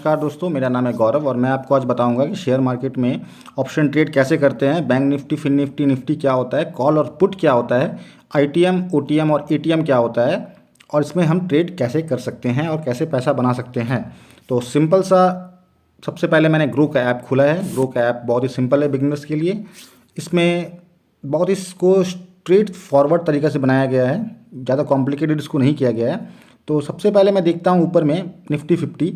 नमस्कार दोस्तों, मेरा नाम है गौरव और मैं आपको आज बताऊंगा कि शेयर मार्केट में ऑप्शन ट्रेड कैसे करते हैं। Bank Nifty, fin Nifty, Nifty क्या होता है, कॉल और पुट क्या होता है, आईटीएम, ओटीएम और एटीएम क्या होता है और इसमें हम ट्रेड कैसे कर सकते हैं और कैसे पैसा बना सकते हैं। तो सिंपल सा, सबसे पहले मैंने ग्रो का ऐप खोला है। ग्रो का ऐप बहुत ही सिंपल है बिगिनर्स के लिए। इसमें बहुत इसको स्ट्रेट फॉरवर्ड तरीके से बनाया गया है, ज़्यादा कॉम्प्लिकेटेड इसको नहीं किया गया है। तो सबसे पहले मैं देखता हूँ ऊपर में निफ्टी 50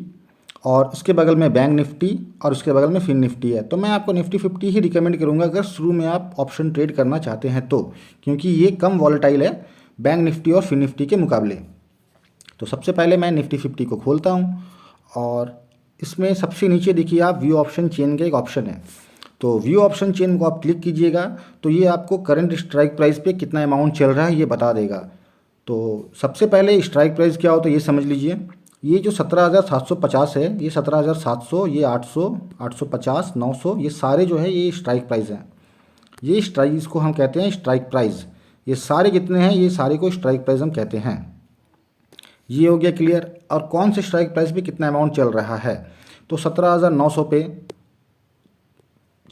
और उसके बगल में बैंक निफ्टी और उसके बगल में फिन निफ्टी है। तो मैं आपको निफ्टी 50 ही रिकमेंड करूँगा अगर शुरू में आप ऑप्शन ट्रेड करना चाहते हैं तो, क्योंकि ये कम वॉलेटाइल है बैंक निफ्टी और फिन निफ्टी के मुकाबले। तो सबसे पहले मैं निफ्टी 50 को खोलता हूँ और इसमें सबसे नीचे देखिए आप व्यू ऑप्शन चेन का एक ऑप्शन है। तो व्यू ऑप्शन चेन को आप क्लिक कीजिएगा तो ये आपको करंट स्ट्राइक प्राइस पे कितना अमाउंट चल रहा है ये बता देगा। तो सबसे पहले स्ट्राइक प्राइस क्या होता है ये समझ लीजिए। ये जो 17,750 है, ये 17,700, ये 800, 850, 900, ये सारे जो है ये स्ट्राइक प्राइस हैं। ये स्ट्राइक को हम कहते हैं स्ट्राइक प्राइस। ये सारे कितने हैं, ये सारे को स्ट्राइक प्राइस हम कहते हैं। ये हो गया क्लियर। और कौन से स्ट्राइक प्राइस पे कितना अमाउंट चल रहा है, तो 17,900 पे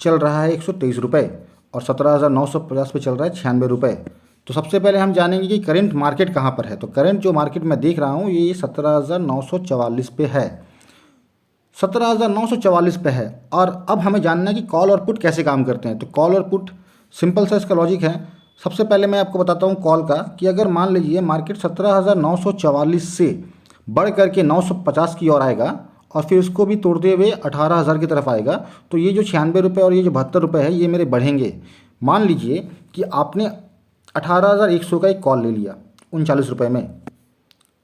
चल रहा है 123 रुपये और 17,950 पे चल रहा है 96 रुपये। तो सबसे पहले हम जानेंगे कि करंट मार्केट कहाँ पर है। तो करंट जो मार्केट मैं देख रहा हूँ ये 17,944 पे है, 17,944 पे है। और अब हमें जानना है कि कॉल और पुट कैसे काम करते हैं। तो कॉल और पुट सिंपल सा इसका लॉजिक है। सबसे पहले मैं आपको बताता हूँ कॉल का, कि अगर मान लीजिए मार्केट 17,944 से बढ़ करके 950 की ओर आएगा और फिर उसको भी तोड़ते हुए 18,000 की तरफ आएगा, तो ये जो 96 रुपये और ये जो 72 रुपये है ये मेरे बढ़ेंगे। मान लीजिए कि आपने 18,100 का एक कॉल ले लिया 39 रुपये में,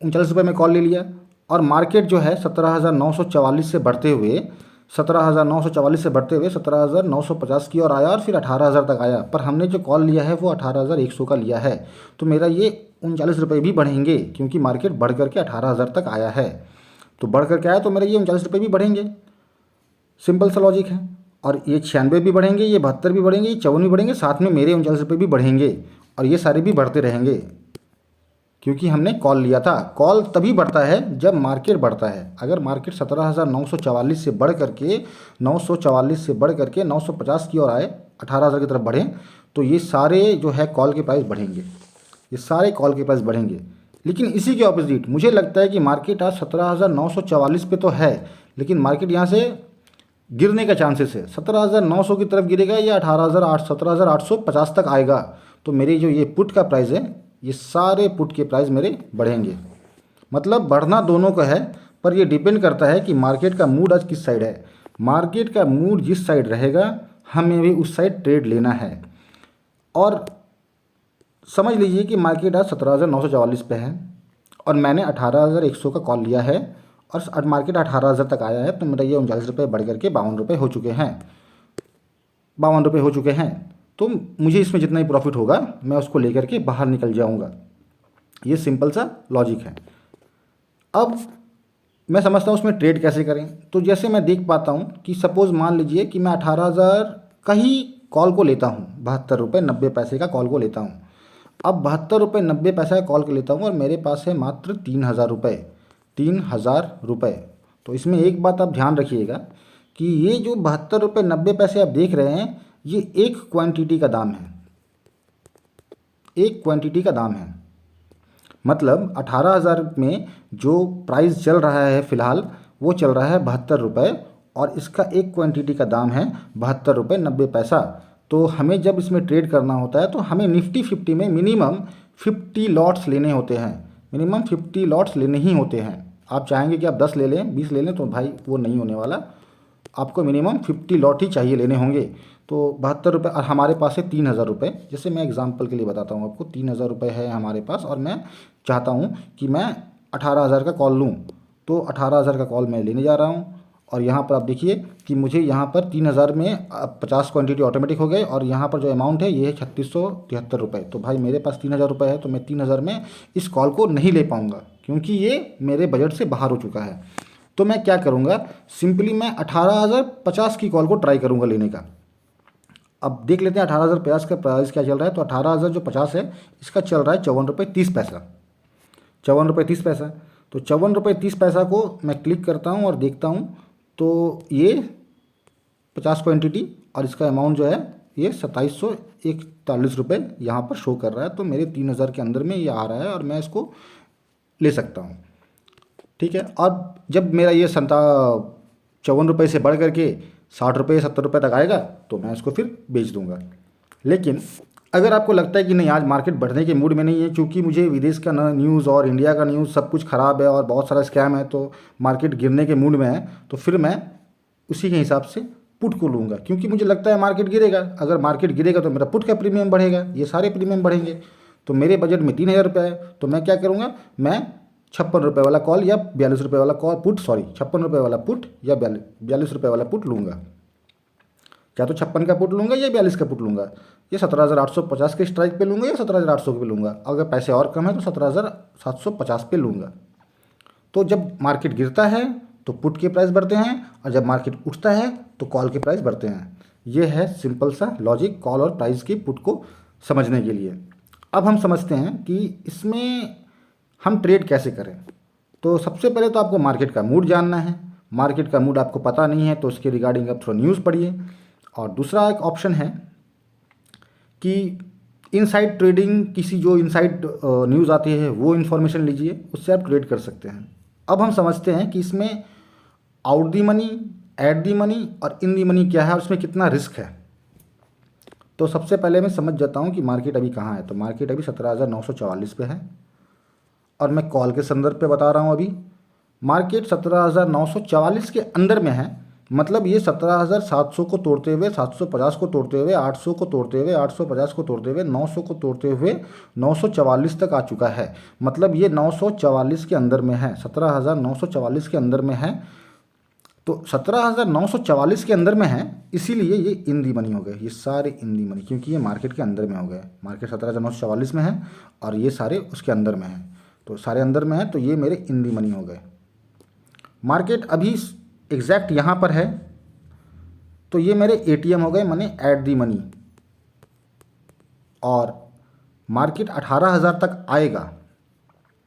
39 रुपये में कॉल ले लिया और मार्केट जो है 17,944 से बढ़ते हुए 17,950 की ओर आया और फिर 18,000 तक आया। पर हमने जो कॉल लिया है वो 18,100 का लिया है, तो मेरा ये 39 रुपये भी बढ़ेंगे क्योंकि मार्केट बढ़ करके 18,000 तक आया है। तो बढ़ करके आया तो मेरे ये 39 रुपये भी बढ़ेंगे। सिंपल सा लॉजिक है। और ये 96 भी बढ़ेंगे, ये 72 भी बढ़ेंगे, ये 54 भी बढ़ेंगे, साथ में मेरे 39 रुपये भी बढ़ेंगे और ये सारे भी बढ़ते रहेंगे क्योंकि हमने कॉल लिया था। कॉल तभी बढ़ता है जब मार्केट बढ़ता है। अगर मार्केट 17,944 से बढ़ करके 944 से बढ़ करके 950 की ओर आए, 18,000 की तरफ बढ़े, तो ये सारे जो है कॉल के प्राइस बढ़ेंगे, ये सारे कॉल के प्राइस बढ़ेंगे। लेकिन इसी के ऑपोजिट मुझे लगता है कि मार्केट आज 17,944 पे तो है, लेकिन मार्केट यहाँ से गिरने का चांसेस है। 17,900 की तरफ गिरेगा या 17,850 तक आएगा। तो मेरे जो ये पुट का प्राइस है, ये सारे पुट के प्राइस मेरे बढ़ेंगे। मतलब बढ़ना दोनों का है, पर ये डिपेंड करता है कि मार्केट का मूड आज किस साइड है। मार्केट का मूड जिस साइड रहेगा हमें भी उस साइड ट्रेड लेना है। और समझ लीजिए कि मार्केट आज 17,944 पे है और मैंने 18,100 का कॉल लिया है और मार्केट 18,000 तक आया है, तो मेरा ये 39 रुपये बढ़ करके 52 रुपये हो चुके हैं, 52 रुपये हो चुके हैं। तो मुझे इसमें जितना ही प्रॉफिट होगा मैं उसको लेकर के बाहर निकल जाऊंगा। ये सिंपल सा लॉजिक है। अब मैं समझता हूँ उसमें ट्रेड कैसे करें। तो जैसे मैं देख पाता हूँ कि सपोज़ मान लीजिए कि मैं 18,000 का ही कॉल को लेता हूँ, 72 रुपये 90 पैसे का कॉल को लेता हूँ। अब 72 रुपये 90 पैसा का कॉल को लेता हूँ और मेरे पास है मात्र 3,000 रुपये, 3,000 रुपये। तो इसमें एक बात आप ध्यान रखिएगा कि ये जो 72 रुपये 90 पैसे आप देख रहे हैं ये एक क्वांटिटी का दाम है, एक क्वांटिटी का दाम है। मतलब 18,000 में जो प्राइस चल रहा है फ़िलहाल वो चल रहा है 72 रुपये और इसका एक क्वांटिटी का दाम है 72 रुपये 90 पैसा। तो हमें जब इसमें ट्रेड करना होता है तो हमें निफ्टी 50 में मिनिमम 50 लॉट्स लेने होते हैं, मिनिमम 50 लॉट्स लेने ही होते हैं। आप चाहेंगे कि आप 10 ले लें, 20 ले लें, तो भाई वो नहीं होने वाला। आपको मिनिमम 50 लॉट ही चाहिए लेने होंगे। तो 72 रुपये और हमारे पास है 3,000 रुपये। जैसे मैं एग्जांपल के लिए बताता हूँ आपको, 3,000 रुपये है हमारे पास और मैं चाहता हूँ कि मैं 18,000 का कॉल लूँ। तो 18,000 का कॉल मैं लेने जा रहा हूँ और यहाँ पर आप देखिए कि मुझे यहाँ पर 3,000 में 50 क्वांटिटी ऑटोमेटिक हो गए और यहाँ पर जो अमाउंट है ये है 3673 रुपये। तो भाई मेरे पास 3,000 रुपये है, तो मैं 3,000 में इस कॉल को नहीं ले पाऊँगा क्योंकि ये मेरे बजट से बाहर हो चुका है। तो मैं क्या करूँगा, सिंपली मैं 18,050 की कॉल को ट्राई करूँगा लेने का। अब देख लेते हैं 18,050 का प्राइस क्या चल रहा है। तो 18,050 है, इसका चल रहा है 54 रुपये 30 पैसा, 54 रुपये 30 पैसा। तो 54 रुपये 30 पैसा को मैं क्लिक करता हूँ और देखता हूँ, तो ये 50 क्वांटिटी और इसका अमाउंट जो है ये 2741 रुपये यहाँ पर शो कर रहा है। तो मेरे 3000 के अंदर में ये आ रहा है और मैं इसको ले सकता हूँ। ठीक है। अब जब मेरा ये 54 रुपये से बढ़ करके 60 रुपये 70 रुपये तक आएगा तो मैं इसको फिर बेच दूंगा। लेकिन अगर आपको लगता है कि नहीं आज मार्केट बढ़ने के मूड में नहीं है, क्योंकि मुझे विदेश का न्यूज़ और इंडिया का न्यूज़ सब कुछ ख़राब है और बहुत सारा स्कैम है, तो मार्केट गिरने के मूड में है, तो फिर मैं उसी के हिसाब से पुट को लूँगा, क्योंकि मुझे लगता है मार्केट गिरेगा। अगर मार्केट गिरेगा तो मेरा पुट का प्रीमियम बढ़ेगा, ये सारे प्रीमियम बढ़ेंगे। तो मेरे बजट में 3000 रुपये है, तो मैं क्या करूँगा, मैं 56 रुपये वाला कॉल या 42 रुपये वाला कॉल पुट, सॉरी 56 रुपये वाला पुट या 42 रुपये वाला पुट लूँगा। या तो 56 का पुट लूँगा या 42 का पुट लूँगा। ये 17,850 के स्ट्राइक पे लूँगा या 17,800 पे लूँगा। अगर पैसे और कम है तो 17,750 पे लूँगा। तो जब मार्केट गिरता है तो पुट के प्राइस बढ़ते हैं और जब मार्केट उठता है तो कॉल के प्राइस बढ़ते हैं। ये है सिंपल सा लॉजिक कॉल और प्राइस की पुट को समझने के लिए। अब हम समझते हैं कि इसमें हम ट्रेड कैसे करें। तो सबसे पहले तो आपको मार्केट का मूड जानना है। मार्केट का मूड आपको पता नहीं है तो उसके रिगार्डिंग आप थोड़ा न्यूज़ पढ़िए। और दूसरा एक ऑप्शन है कि इनसाइड ट्रेडिंग, किसी जो इनसाइड न्यूज़ आती है वो इन्फॉर्मेशन लीजिए, उससे आप ट्रेड कर सकते हैं। अब हम समझते हैं कि इसमें out the money, at the money और इन दी मनी क्या है और इसमें कितना रिस्क है। तो सबसे पहले मैं समझ जाता हूँ कि मार्केट अभी कहाँ है। तो मार्केट अभी 17,944 पे है और मैं कॉल के संदर्भ पे बता रहा हूँ। अभी मार्केट 17,944 के अंदर में है, मतलब ये 17,700 को तोड़ते हुए 750 को तोड़ते हुए 800 को तोड़ते हुए 850 को तोड़ते हुए 900 को तोड़ते हुए 944 तक आ चुका है। मतलब ये 944 के अंदर में है, 17,944 के अंदर में है। तो 17,944 के अंदर में है, इसीलिए ये इन दी मनी हो गए, ये सारे इन दी मनी, क्योंकि ये मार्केट के अंदर में हो गए। मार्केट 17,944 में है और ये सारे उसके अंदर में हैं, तो सारे अंदर में है, तो ये मेरे इन दी मनी हो गए। मार्केट अभी एग्जैक्ट यहाँ पर है तो ये मेरे एटीएम हो गए, माने ऐट दी मनी। और मार्केट 18,000 तक आएगा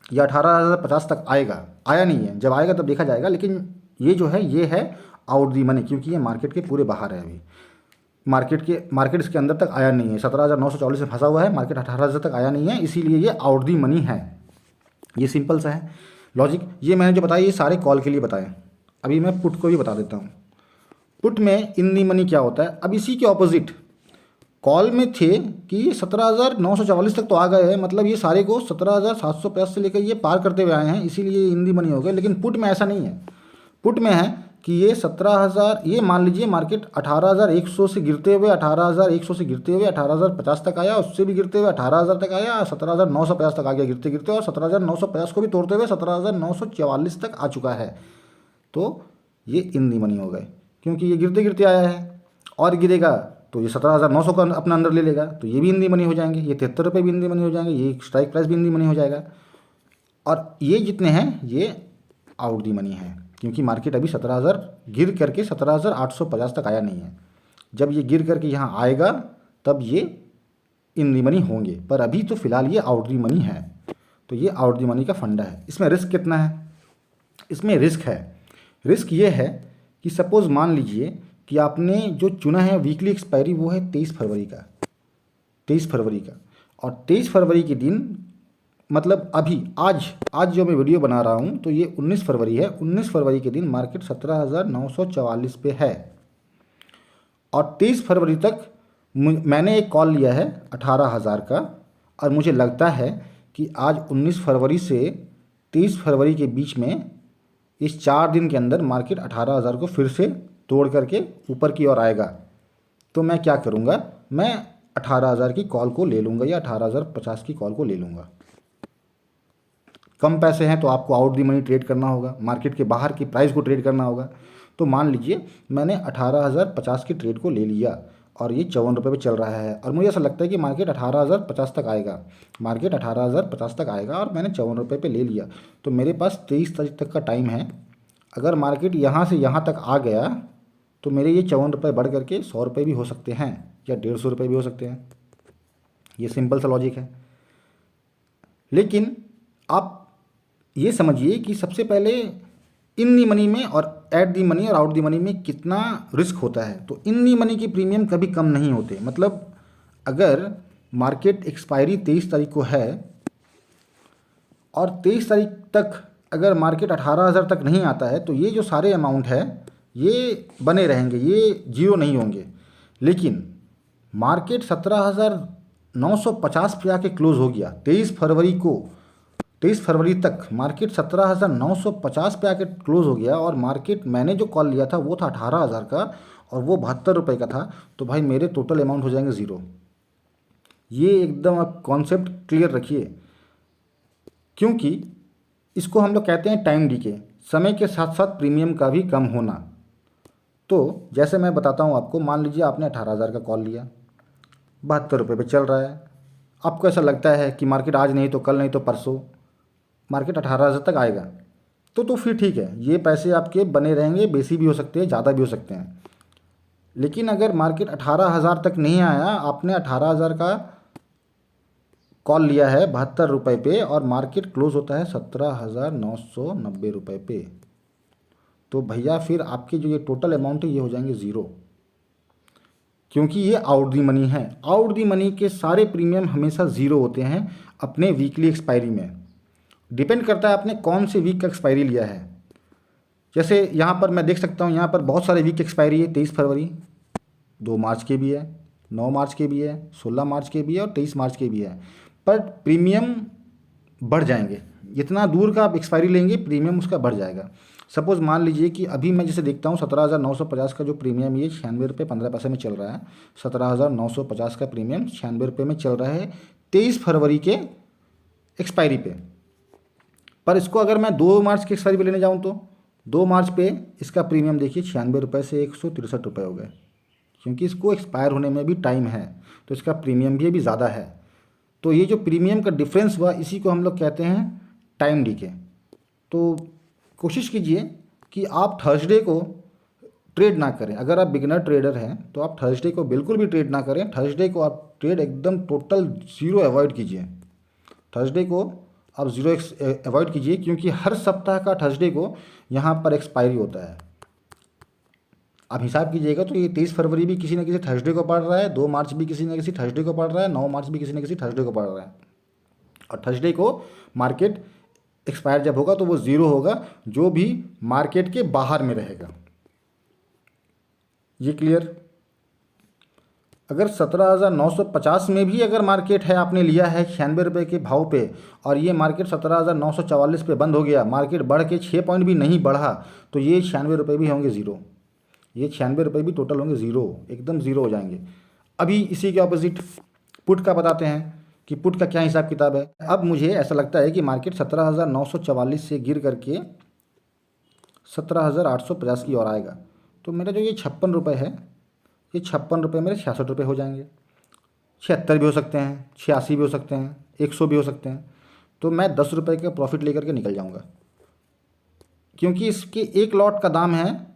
या 18,050 तक आएगा, आया नहीं है, जब आएगा तब देखा जाएगा। लेकिन ये जो है ये है आउट दी मनी, क्योंकि ये मार्केट के पूरे बाहर है। अभी मार्केट इसके अंदर तक आया नहीं है। 17,944 में फंसा हुआ है, मार्केट 18,000 तक आया नहीं है, इसीलिए ये आउट दी मनी है। ये सिंपल सा है लॉजिक। ये मैंने जो बताया ये सारे कॉल के लिए बताए। अभी मैं पुट को भी बता देता हूँ। पुट में इन दी मनी क्या होता है। अब इसी के ऑपोजिट कॉल में थे कि 17,944 तक तो आ गए हैं, मतलब ये सारे को 17,750 से लेकर ये पार करते हुए आए हैं, इसीलिए इन दी मनी हो गए। लेकिन पुट में ऐसा नहीं है। पुट में है कि ये 17,000, ये मान लीजिए मार्केट 18,100 से गिरते हुए 18,100 से गिरते हुए 18,050 तक आया, उससे भी गिरते हुए 18,000 तक आया, 17,950 तक आ गया गिरते गिरते, और 17,950 को भी तोड़ते हुए 17,944 तक आ चुका है। तो ये इन दी मनी हो गए, क्योंकि ये गिरते गिरते आया है और गिरेगा तो ये 17,900 का अपना अंदर ले लेगा, तो ये भी इन दी मनी हो जाएंगे। ये 73 रुपये भी इन दी मनी हो जाएंगे, ये स्ट्राइक प्राइस भी इन दी मनी हो जाएगा। और ये जितने हैं ये आउट दी मनी है, क्योंकि मार्केट अभी 17,000 गिर करके 17,850 तक आया नहीं है। जब ये गिर करके यहाँ आएगा तब ये इन दी मनी होंगे, पर अभी तो फिलहाल ये आउट दी मनी है। तो ये आउट दी मनी का फंडा है। इसमें रिस्क कितना है। इसमें रिस्क है, रिस्क ये है कि सपोज़ मान लीजिए कि आपने जो चुना है वीकली एक्सपायरी वो है 23 फरवरी का, 23 फरवरी का, और 23 फरवरी के दिन, मतलब अभी आज जो मैं वीडियो बना रहा हूँ तो ये 19 फरवरी है। 19 फरवरी के दिन मार्केट 17,944 पे है और 23 फरवरी तक मैंने एक कॉल लिया है 18,000 का, और मुझे लगता है कि आज 19 फरवरी से 23 फरवरी के बीच में इस 4 दिन के अंदर मार्केट 18,000 को फिर से तोड़ करके ऊपर की ओर आएगा। तो मैं क्या करूँगा, मैं 18,000 की कॉल को ले लूँगा या 18,050 की कॉल को ले लूँगा। कम पैसे हैं तो आपको आउट दी मनी ट्रेड करना होगा, मार्केट के बाहर की प्राइस को ट्रेड करना होगा। तो मान लीजिए मैंने 18,050 की ट्रेड को ले लिया और ये 54 रुपये पे चल रहा है, और मुझे ऐसा लगता है कि मार्केट 18,050 तक आएगा, मार्केट 18,050 तक आएगा, और मैंने 54 रुपये पे ले लिया। तो मेरे पास 23 तारीख तक का टाइम है। अगर मार्केट यहाँ से यहाँ तक आ गया तो मेरे ये 54 रुपये बढ़ करके 100 रुपये भी हो सकते हैं या 150 रुपये भी हो सकते हैं। ये सिंपल सा लॉजिक है। लेकिन आप ये समझिए कि सबसे पहले इन दी मनी में और एट दी मनी और आउट दी मनी में कितना रिस्क होता है। तो इन दी मनी की प्रीमियम कभी कम नहीं होते। मतलब अगर मार्केट एक्सपायरी 23 तारीख को है और 23 तारीख तक अगर मार्केट 18,000 तक नहीं आता है तो ये जो सारे अमाउंट है ये बने रहेंगे, ये जीरो नहीं होंगे। लेकिन मार्केट 17,950 पे आके क्लोज हो गया 23 फरवरी को। 23 फरवरी तक मार्केट 17,950 पे आके क्लोज हो गया और मार्केट मैंने जो कॉल लिया था वो था 18,000 का और वो 72 रुपये का था। तो भाई मेरे टोटल अमाउंट हो जाएंगे ज़ीरो। ये एकदम आप कॉन्सेप्ट क्लियर रखिए, क्योंकि इसको हम लोग कहते हैं टाइम डीके, समय के साथ साथ प्रीमियम का भी कम होना। तो जैसे मैं बताता हूँ आपको, मान लीजिए आपने 18,000 का कॉल लिया, 72 रुपये पे चल रहा है। आपको ऐसा लगता है कि मार्केट आज नहीं तो कल नहीं तो परसों मार्केट 18,000 तक आएगा, तो फिर ठीक है, ये पैसे आपके बने रहेंगे, बेसी भी हो सकते हैं, ज़्यादा भी हो सकते हैं। लेकिन अगर मार्केट 18,000 तक नहीं आया, आपने 18,000 का कॉल लिया है 72 रुपये पे और मार्केट क्लोज होता है 17,990 रुपये पे, तो भैया फिर आपके जो ये टोटल अमाउंट है ये हो जाएंगे ज़ीरो, क्योंकि ये आउट दी मनी है। आउट दी मनी के सारे प्रीमियम हमेशा ज़ीरो होते हैं अपने वीकली एक्सपायरी में। डिपेंड करता है आपने कौन से वीक का एक्सपायरी लिया है। जैसे यहाँ पर मैं देख सकता हूँ, यहाँ पर बहुत सारे वीक एक्सपायरी है। 23 फरवरी, 2 मार्च के भी है, 9 मार्च के भी है, 16 मार्च के भी है और 23 मार्च के भी है। पर प्रीमियम बढ़ जाएंगे, जितना दूर का आप एक्सपायरी लेंगे प्रीमियम उसका बढ़ जाएगा। सपोज़ मान लीजिए कि अभी मैं जैसे देखता हूँ 17,950 का जो प्रीमियम ये 96 रुपये 15 पैसे में चल रहा है। 17,950 का प्रीमियम 96 रुपये में चल रहा है 23 फरवरी के एक्सपायरी पे। पर इसको अगर मैं 2 मार्च की एक्सपायरी पे लेने जाऊँ तो 2 मार्च पे इसका प्रीमियम देखिए 96 रुपये से 163 रुपये हो गए, क्योंकि इसको एक्सपायर होने में भी टाइम है, तो इसका प्रीमियम भी अभी ज़्यादा है। तो ये जो प्रीमियम का डिफरेंस हुआ इसी को हम लोग कहते हैं टाइम डीके। तो कोशिश कीजिए कि आप थर्सडे को ट्रेड ना करें। अगर आप बिगिनर ट्रेडर हैं तो आप थर्सडे को बिल्कुल भी ट्रेड ना करें। थर्सडे को आप ट्रेड एकदम टोटल ज़ीरो अवॉइड कीजिए। थर्सडे को आप ज़ीरो अवॉइड कीजिए, क्योंकि हर सप्ताह का थर्सडे को यहाँ पर एक्सपायरी होता है। आप हिसाब कीजिएगा तो ये 23 फरवरी भी किसी न किसी थर्सडे को पड़ रहा है, 2 मार्च भी किसी न किसी थर्सडे को पड़ रहा है, 9 मार्च भी किसी न किसी थर्सडे को पड़ रहा है। और थर्सडे को मार्केट एक्सपायर जब होगा तो वो ज़ीरो होगा, जो भी मार्केट के बाहर में रहेगा। ये क्लियर? अगर 17,950 में भी अगर मार्केट है, आपने लिया है 96 रुपये के भाव पे और ये मार्केट 17,944 पे बंद हो गया, मार्केट बढ़ के 6 पॉइंट भी नहीं बढ़ा, तो ये 96 रुपये भी होंगे ज़ीरो। ये 96 रुपये भी टोटल होंगे ज़ीरो, एकदम ज़ीरो हो जाएंगे। अभी इसी के ऑपोजिट पुट का बताते हैं कि पुट का क्या हिसाब किताब है। अब मुझे ऐसा लगता है कि मार्केट 17,944 से गिर करके 17,850 की ओर आएगा, तो मेरा जो ये 56 रुपये है, ये 56 रुपये मेरे 66 रुपये हो जाएंगे। 76 भी हो सकते हैं, 86 भी हो सकते हैं, 100 भी हो सकते हैं। तो मैं 10 रुपये का प्रॉफिट लेकर के निकल जाऊँगा, क्योंकि इसके एक लॉट का दाम है,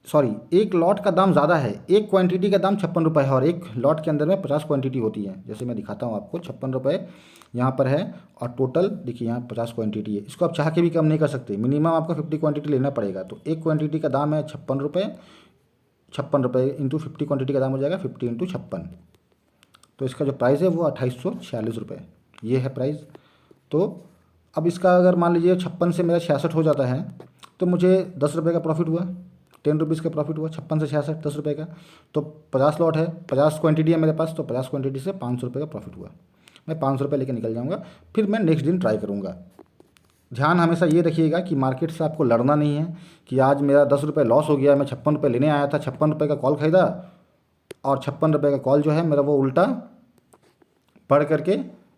सॉरी एक लॉट का दाम ज़्यादा है। एक क्वांटिटी का दाम 56 रुपये है और एक लॉट के अंदर में 50 क्वांटिटी होती है। जैसे मैं दिखाता हूँ आपको, 56 रुपये यहाँ पर है और टोटल देखिए यहाँ 50 क्वांटिटी है। इसको आप चाह के भी कम नहीं कर सकते, मिनिमम आपको 50 क्वांटिटी लेना पड़ेगा। तो एक क्वांटिटी का दाम है 56 रुपये, 56 रुपये इंटू 50 क्वांटिटी का दाम हो जाएगा 50 इंटू 56। तो इसका जो प्राइस है वो 2846 रुपये, ये है प्राइस। तो अब इसका अगर मान लीजिए 56 से मेरा 66 हो जाता है तो मुझे 10 रुपये का प्रॉफिट हुआ, 10 रुपीज़ का प्रॉफिट हुआ। 56 से 66 10 रुपये का, तो 50 लॉट है, 50 क्वांटिटी है मेरे पास, तो 50 क्वांटिटी से 500 रुपये का प्रॉफिट हुआ। मैं 500 रुपये लेके निकल जाऊँगा, फिर मैं नेक्स्ट दिन ट्राई करूँगा। ध्यान हमेशा ये रखिएगा कि मार्केट से आपको लड़ना नहीं है कि आज मेरा 10 रुपये लॉस हो गया, मैं 56 रुपये लेने आया था, 56 रुपये का कॉल ख़रीदा और 56 रुपये का कॉल जो है मेरा वो उल्टा बढ़ करके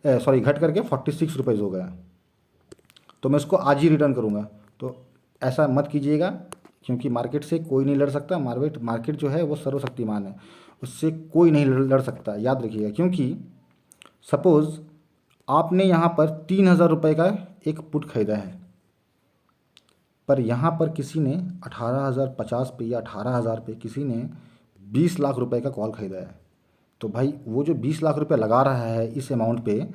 घट करके 46 रुपीज़ हो गया, तो मैं उसको आज ही रिटर्न करूँगा। तो ऐसा मत कीजिएगा, क्योंकि मार्केट से कोई नहीं लड़ सकता। मार्केट जो है वो सर्वशक्तिमान है, उससे कोई नहीं लड़ सकता, याद रखिएगा। क्योंकि सपोज़ आपने यहाँ पर 3,000 रुपये का एक पुट खरीदा है, पर यहाँ पर किसी ने 18,050 पे या 18,000 पे किसी ने 20 लाख रुपए का कॉल खरीदा है। तो भाई वो जो 20 लाख रुपए लगा रहा है इस अमाउंट पे,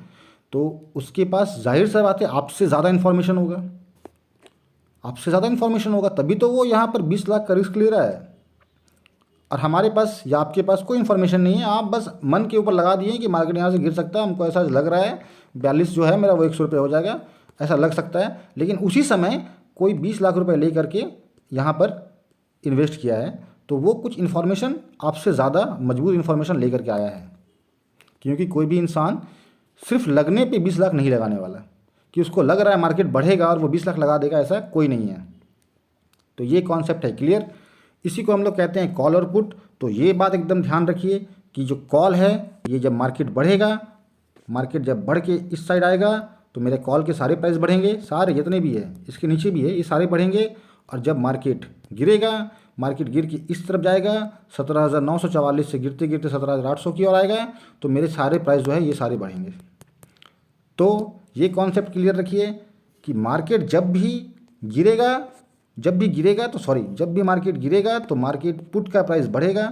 तो उसके पास जाहिर सी बात है आपसे ज़्यादा इन्फॉर्मेशन होगा। आपसे ज़्यादा इन्फॉर्मेशन होगा, तभी तो वो यहाँ पर 20 लाख का रिस्क ले रहा है। और हमारे पास या आपके पास कोई इन्फॉर्मेशन नहीं है, आप बस मन के ऊपर लगा दिए कि मार्केट यहाँ से गिर सकता है, हमको ऐसा लग रहा है 42 जो है मेरा वो 100 रुपये हो जाएगा, ऐसा लग सकता है। लेकिन उसी समय कोई 20 लाख रुपए ले करके यहाँ पर इन्वेस्ट किया है, तो वो कुछ इन्फॉर्मेशन आपसे ज़्यादा मजबूत इन्फॉर्मेशन लेकर के आया है। क्योंकि कोई भी इंसान सिर्फ लगने पे 20 लाख नहीं लगाने वाला, कि उसको लग रहा है मार्केट बढ़ेगा और वो 20 लाख लगा देगा, ऐसा कोई नहीं है। तो ये कॉन्सेप्ट है क्लियर। इसी को हम लोग कहते हैं कॉल और पुट। तो ये बात एकदम ध्यान रखिए कि जो कॉल है ये जब मार्केट बढ़ेगा, मार्केट जब बढ़ के इस साइड आएगा तो मेरे कॉल के सारे प्राइस बढ़ेंगे, सारे जितने भी है, इसके नीचे भी है, ये सारे बढ़ेंगे। और जब मार्केट गिरेगा, मार्केट गिर के इस तरफ जाएगा 17,944 से गिरते गिरते 17,800 की ओर आएगा, तो मेरे सारे प्राइस जो है ये सारे बढ़ेंगे। तो ये कॉन्सेप्ट क्लियर रखिए कि मार्केट जब भी गिरेगा जब भी मार्केट गिरेगा तो मार्केट पुट का प्राइस बढ़ेगा,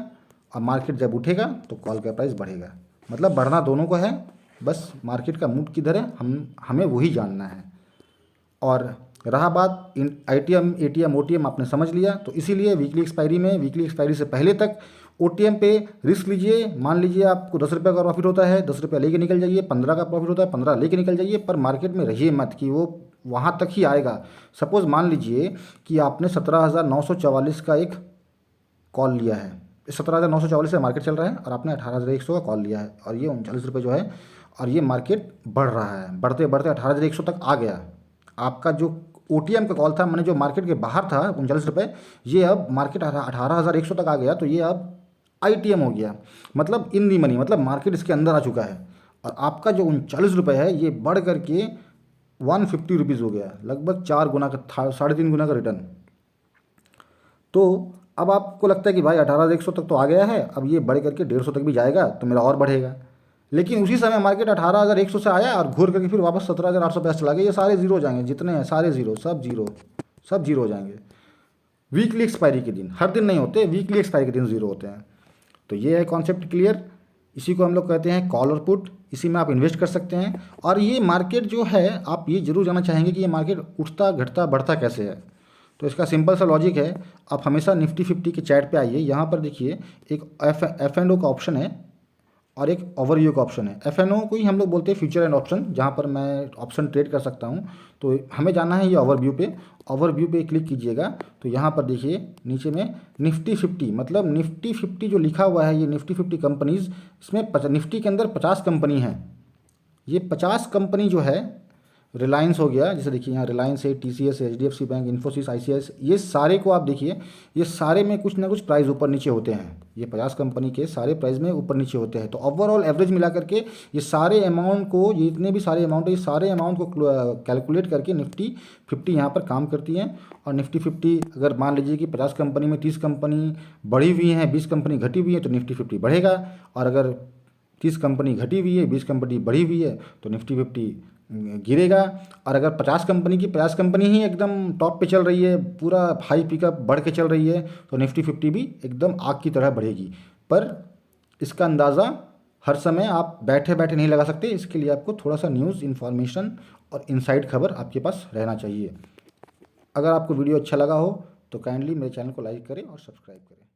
और मार्केट जब उठेगा तो कॉल का प्राइस बढ़ेगा। मतलब बढ़ना दोनों को है, बस मार्केट का मूड किधर है हमें वही जानना है। और रहा बात ITM, ATM, OTM आपने समझ लिया। तो इसीलिए वीकली एक्सपायरी से पहले तक OTM पे रिस्क लीजिए। मान लीजिए आपको 10 रुपये का प्रॉफिट होता है, 10 रुपये लेके निकल जाइए। 15 का प्रॉफिट होता है, 15 लेके निकल जाइए। पर मार्केट में रहिए मत कि वो वहाँ तक ही आएगा। सपोज़ मान लीजिए कि आपने 17,944 का एक कॉल लिया है, 17,944 से मार्केट चल रहा है और आपने 18,100 का कॉल लिया है, और ये 39 रुपये जो है, और ये मार्केट बढ़ रहा है, बढ़ते बढ़ते 18,100 तक आ गया। आपका जो OTM का कॉल था, मैंने जो मार्केट के बाहर था 39 रुपये, ये अब मार्केट 18,100 तक आ गया, तो ये अब ITM हो गया। मतलब इन दी मनी, मतलब मार्केट इसके अंदर आ चुका है। और आपका जो 39 रुपये है ये बढ़ करके 150 रुपीज़ हो गया, लगभग 4 गुना का, 3.5 गुना का रिटर्न। तो अब आपको लगता है कि भाई 18,100 तक तो आ गया है, अब ये बढ़ करके 150 तक भी जाएगा तो मेरा और बढ़ेगा। लेकिन उसी समय मार्केट 18,100 से आया और घूर करके फिर वापस 17,850 चला गया। ये सारे जीरो हो जाएंगे, जितने हैं सारे जीरो, सब जीरो हो जाएंगे। वीकली एक्सपायरी के दिन, हर दिन नहीं होते, वीकली एक्सपायरी के दिन जीरो होते हैं। तो ये है कॉन्सेप्ट क्लियर। इसी को हम लोग कहते हैं कॉल और पुट। इसी में आप इन्वेस्ट कर सकते हैं। और ये मार्केट जो है, आप ये जरूर जानना चाहेंगे कि ये मार्केट उठता, घटता, बढ़ता कैसे है। तो इसका सिंपल सा लॉजिक है, आप हमेशा निफ्टी 50 के चैट पे आइए। यहाँ पर देखिए एक F&O का ऑप्शन है और एक ओवरव्यू का ऑप्शन है। F&O को ही हम लोग बोलते हैं फ्यूचर एंड ऑप्शन, जहाँ पर मैं ऑप्शन ट्रेड कर सकता हूँ। तो हमें जाना है ये ओवरव्यू पे क्लिक कीजिएगा। तो यहाँ पर देखिए नीचे में निफ्टी 50, मतलब निफ्टी 50 जो लिखा हुआ है, ये निफ्टी 50 कंपनीज़, इसमें निफ्टी के अंदर 50 कंपनी है। ये 50 कंपनी जो है, रिलायंस हो गया, जैसे देखिए यहाँ रिलायंस है, TCS है, HDFC बैंक, इन्फोसिस, ICICI, ये सारे को आप देखिए, ये सारे में कुछ ना कुछ प्राइस ऊपर नीचे होते हैं। ये 50 कंपनी के सारे प्राइस में ऊपर नीचे होते हैं। तो ओवरऑल एवरेज मिला करके ये सारे अमाउंट को, ये इतने भी सारे अमाउंट है, ये सारे अमाउंट को कैलकुलेट करके निफ्टी 50 यहाँ पर काम करती है। और निफ्टी 50 अगर मान लीजिए कि 50 कंपनी में 30 कंपनी बढ़ी हुई हैं, 20 कंपनी घटी हुई है, तो निफ्टी 50 बढ़ेगा। और अगर 30 कंपनी घटी हुई है, 20 कंपनी बढ़ी हुई है, तो निफ्टी 50 गिरेगा। और अगर 50 कंपनी ही एकदम टॉप पे चल रही है, पूरा हाई पिकअप बढ़ के चल रही है, तो निफ्टी 50 भी एकदम आग की तरह बढ़ेगी। पर इसका अंदाज़ा हर समय आप बैठे बैठे नहीं लगा सकते। इसके लिए आपको थोड़ा सा न्यूज़, इन्फॉर्मेशन और इनसाइड खबर आपके पास रहना चाहिए। अगर आपको वीडियो अच्छा लगा हो तो काइंडली मेरे चैनल को लाइक करें और सब्सक्राइब करें।